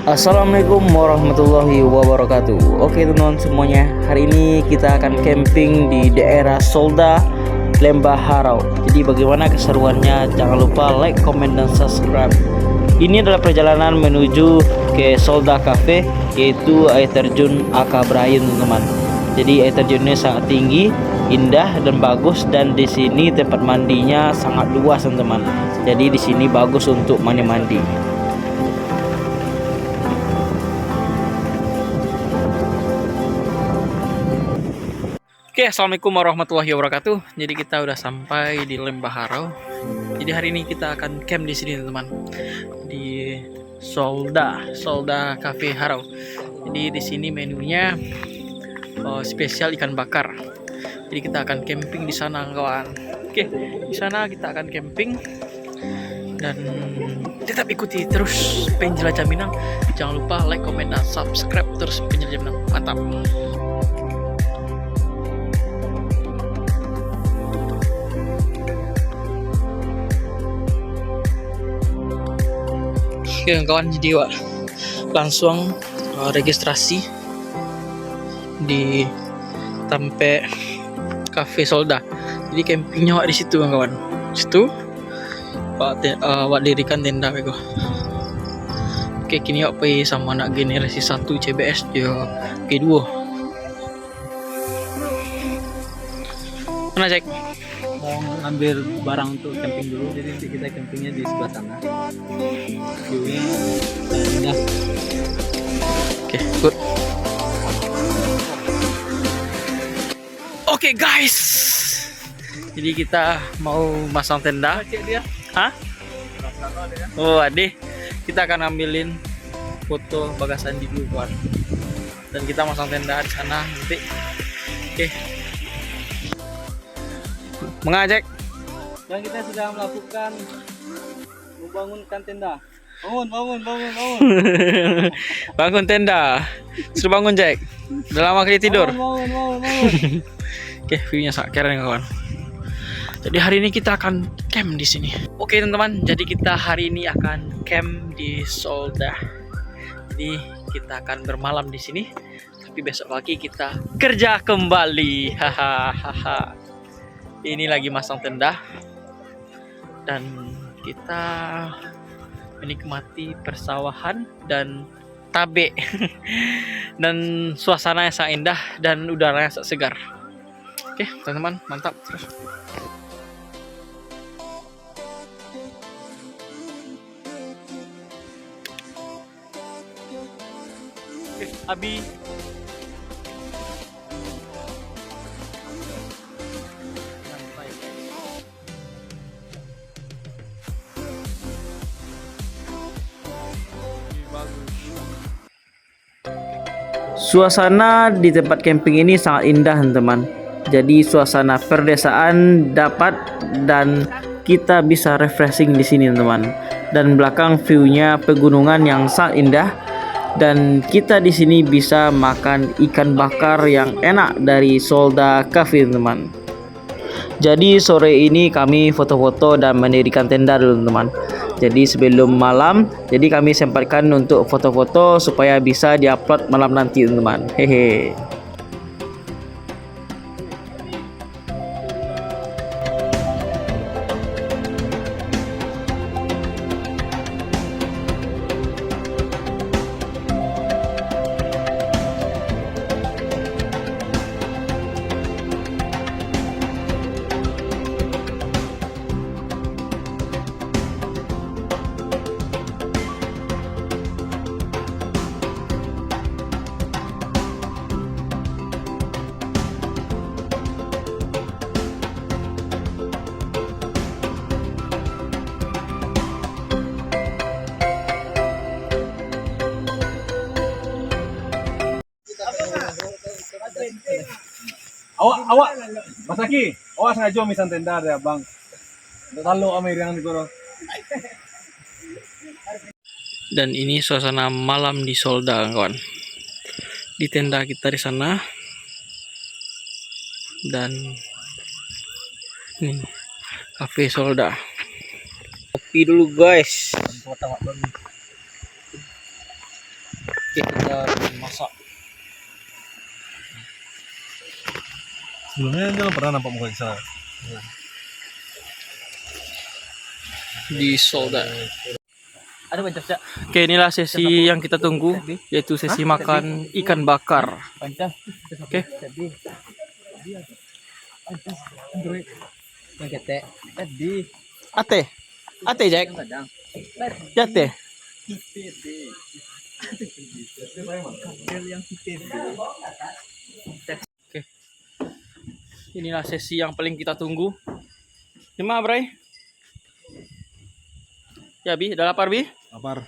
Assalamualaikum warahmatullahi wabarakatuh. Oke teman-teman semuanya, hari ini kita akan camping di daerah Solda, Lembah Harau. Jadi bagaimana keseruannya? Jangan lupa like, comment, dan subscribe. Ini adalah perjalanan menuju ke Solda Cafe, yaitu air terjun Aka Brayun teman-teman. Jadi air terjunnya sangat tinggi, indah dan bagus, dan di sini tempat mandinya sangat luas teman-teman. Jadi di sini bagus untuk mandi-mandi. Oke, assalamualaikum warahmatullahi wabarakatuh. Jadi kita udah sampai di Lembah Harau. Jadi hari ini kita akan camp di sini teman-teman, di Solda Cafe Harau. Jadi di sini menunya spesial ikan bakar. Jadi kita akan camping di sana kawan. Oke, di sana kita akan camping dan tetap ikuti terus Penjelajah Minang. Jangan lupa like, comment, dan subscribe terus Penjelajah Minang. Mantap. Oke kawan, jadi langsung registrasi di Tampe Cafe Solda. Jadi campingnya di situ kawan. Situ dirikan tenda bego. Oke, kini pergi sama anak generasi 1 CBS dia G2. Mana cek? Mau ngambil barang untuk camping dulu, jadi nanti kita campingnya di sebelah sana. Viewnya indah. Oke, good. Oke guys, jadi kita mau masang tenda. Hah? Oh adeh, kita akan ambilin foto bagasan di dulu kawan. Dan kita masang tenda di sana nanti. Oke. Mengajak. Dan kita sudah melakukan membangunkan tenda. Bangun. Bangun tenda. Suruh bangun Jack. Udah lama kali tidur. Bangun. Oke, view-nya sangat keren kawan. Jadi hari ini kita akan camp di sini. Oke teman-teman, jadi kita hari ini akan camp di Solda. Jadi kita akan bermalam di sini. Tapi besok pagi kita kerja kembali. Hahaha. Ini lagi masang tenda dan kita menikmati persawahan dan tabe dan suasananya sangat indah dan udaranya sangat segar. Oke teman-teman, mantap terus. Oke, Abi. Suasana di tempat camping ini sangat indah teman-teman. Jadi suasana perdesaan dapat dan kita bisa refreshing di sini teman-teman. Dan belakang view-nya pegunungan yang sangat indah dan kita di sini bisa makan ikan bakar yang enak dari Solda Cafe teman-teman. Jadi sore ini kami foto-foto dan mendirikan tenda dulu teman-teman. Jadi sebelum malam, jadi kami sempatkan untuk foto-foto supaya bisa diupload malam nanti teman-teman. Hehe. Awak, Mas Aki, awak sengaja misan tenda ya bang. Lalu kami yang digorong. Dan ini suasana malam di Solda kawan. Di tenda kita di sana. Dan ini Cafe Solda. Kopi dulu guys. belajar masak. Sebelumnya dia pernah nampak muka di sana. Di Solda. Ada banyak cak. Oke, inilah sesi yang kita tunggu, yaitu sesi makan ikan bakar. Oke. Ate, ate Jack. Jate. Oke. Inilah sesi yang paling kita tunggu. Gimana, Bray? Ya, Bi, udah lapar, Bi? Lapar.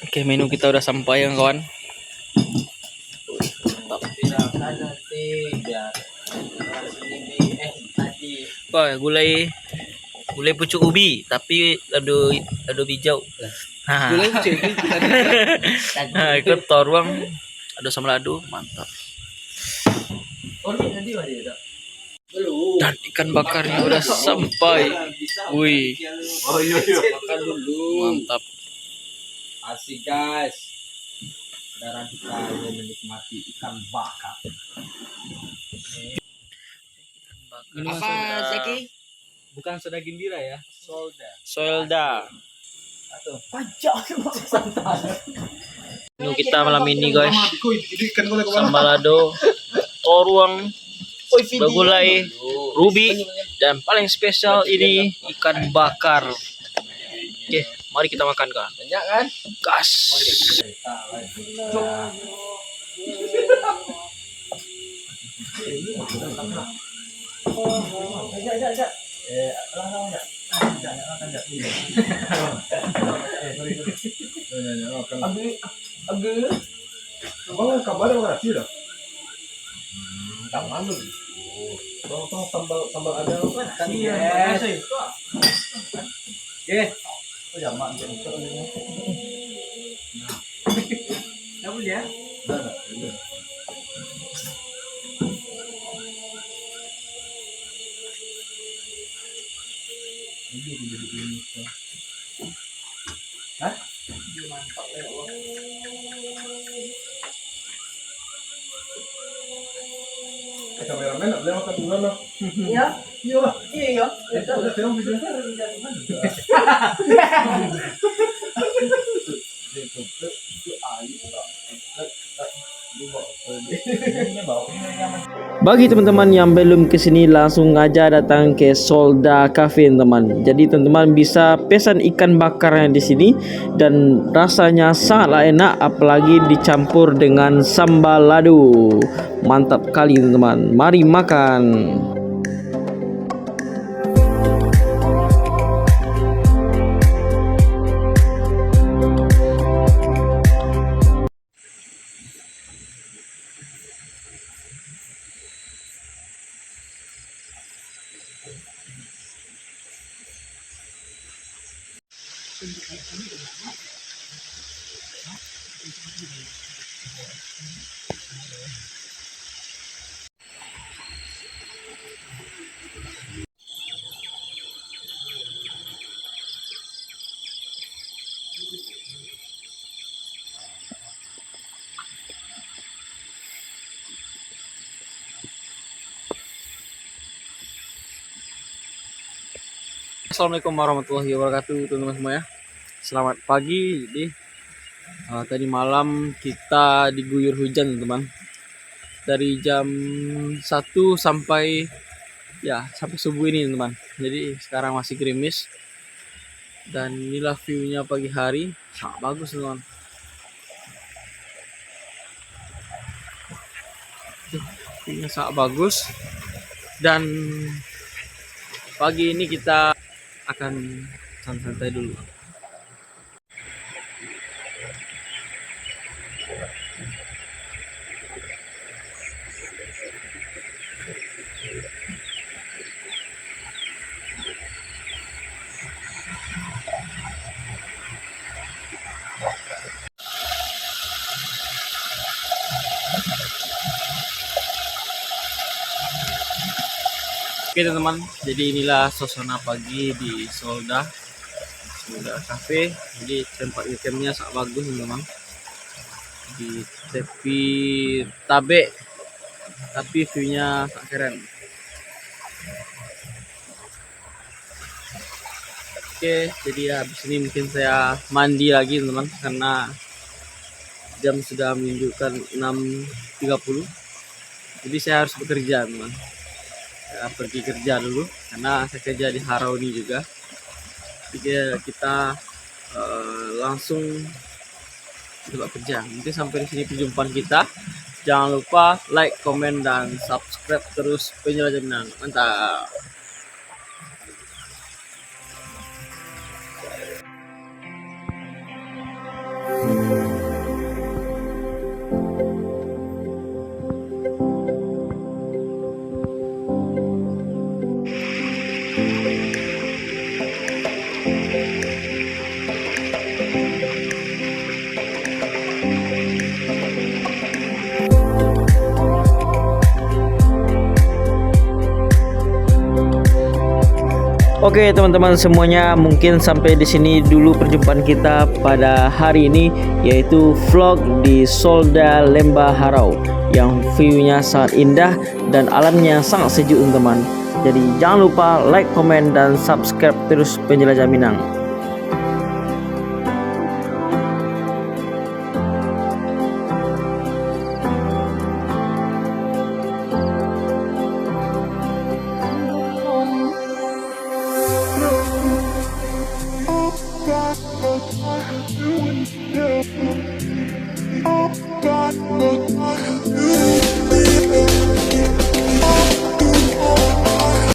Oke, menu kita udah sampai ya, kawan. Wah, gulai pucuk ubi, tapi ada hijau. Gulai pucuk ubi. Nah, ikut toruang, ada sambal lado, mantap. Dan ikan bakarnya udah sampai. Wih, Makan dulu. mantap. Asik guys. Sekarang kita akan menikmati ikan bakar. Apa, Zaki? Bukan soda gembira ya, solda. Solda. Pajak Menu kita malam ini, guys. Ikan gulai Sambal lado, toruang, bagulai, ruby, dan paling spesial ini ikan bakar. Oke, mari kita makan, kan. banyak kan? Gas. Abang kabar yang ngasih dah. Kamu Tong sambal ada apa? Iya. Oke. Oh ya mak. Nah. Boleh ya? Hah? Mantap ya Allah. Kameramen boleh makan dulu lah. Iya. Iya. Udah film video. Bagi teman-teman yang belum kesini, langsung aja datang ke Solda Cafe, teman. Jadi teman-teman bisa pesan ikan bakarnya di sini dan rasanya sangatlah enak, apalagi dicampur dengan sambal lado. Mantap kali, teman-teman. Mari makan. Assalamualaikum warahmatullahi wabarakatuh, teman-teman semua ya. Selamat pagi. Jadi tadi malam kita diguyur hujan, teman. Dari jam 1 sampai subuh ini, teman. Jadi sekarang masih gerimis. Dan inilah view-nya pagi hari. Sangat bagus, teman. View-nya sangat bagus. Dan pagi ini kita akan santai dulu. Oke teman-teman, jadi inilah suasana pagi di Solda Cafe. Jadi tempat campnya sangat bagus teman-teman, di tepi Tabe, tapi view-nya sangat keren. Oke, jadi ya habis ini mungkin saya mandi lagi teman-teman, karena jam sudah menunjukkan 6.30. Jadi saya harus bekerja teman. Saya pergi kerja dulu karena saya kerja di Harauni juga. Jadi kita langsung coba kerja. Mungkin sampai di sini perjumpaan kita. Jangan lupa like, komen, dan subscribe terus Penjelajah Minang. Mantap. Oke teman-teman semuanya, mungkin sampai di sini dulu perjumpaan kita pada hari ini, yaitu vlog di Solda Lembah Harau yang view-nya sangat indah dan alamnya sangat sejuk teman-teman. Jadi jangan lupa like, komen, dan subscribe terus Penjelajah Minang.